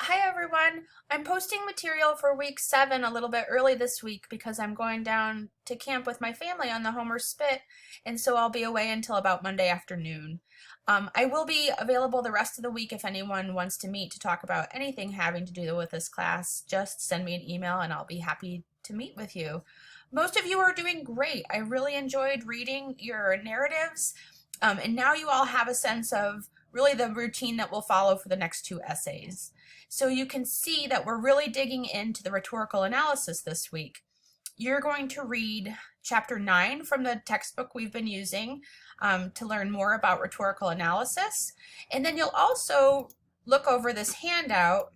Hi everyone. I'm posting material for week 7 a little bit early this week because I'm going down to camp with my family on the Homer Spit, and so I'll be away until about Monday afternoon. I will be available the rest of the week if anyone wants to meet to talk about anything having to do with this class. Just send me an email and I'll be happy to meet with you. Most of you are doing great. I really enjoyed reading your narratives, and now you all have a sense of really the routine that will follow for the next 2 essays. So you can see that we're really digging into the rhetorical analysis this week. You're going to read chapter 9 from the textbook we've been using to learn more about rhetorical analysis. And then you'll also look over this handout,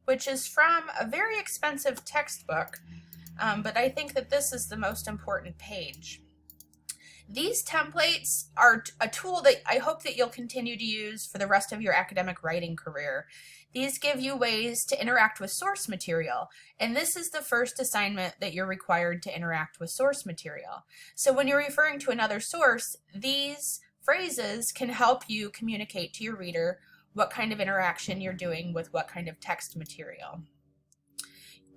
which is from a very expensive textbook, but I think that this is the most important page. These templates are a tool that I hope that you'll continue to use for the rest of your academic writing career. These give you ways to interact with source material, and this is the first assignment that you're required to interact with source material. So when you're referring to another source, these phrases can help you communicate to your reader what kind of interaction you're doing with what kind of text material.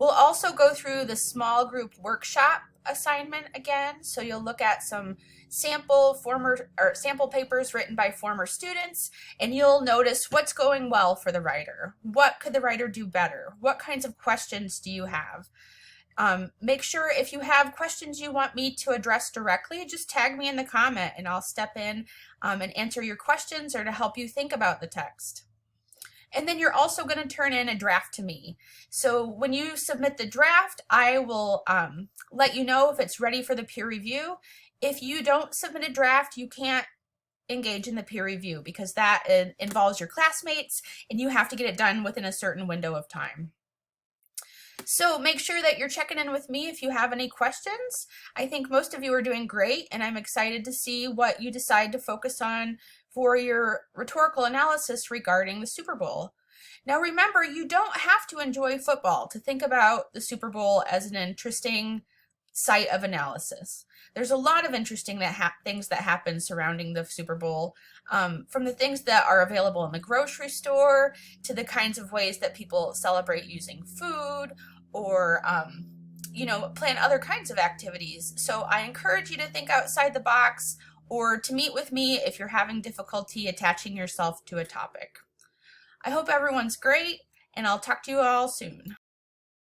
We'll also go through the small group workshop assignment again. So you'll look at some sample papers written by former students, and you'll notice what's going well for the writer. What could the writer do better? What kinds of questions do you have? Make sure if you have questions you want me to address directly, just tag me in the comment and I'll step in and answer your questions or to help you think about the text. And then you're also going to turn in a draft to me. So when you submit the draft, I will let you know if it's ready for the peer review. If you don't submit a draft, you can't engage in the peer review because that involves your classmates and you have to get it done within a certain window of time. So make sure that you're checking in with me if you have any questions. I think most of you are doing great, and I'm excited to see what you decide to focus on for your rhetorical analysis regarding the Super Bowl. Now remember, you don't have to enjoy football to think about the Super Bowl as an interesting site of analysis. There's a lot of interesting things that happen surrounding the Super Bowl, from the things that are available in the grocery store to the kinds of ways that people celebrate using food or plan other kinds of activities. So I encourage you to think outside the box or to meet with me if you're having difficulty attaching yourself to a topic. I hope everyone's great, and I'll talk to you all soon.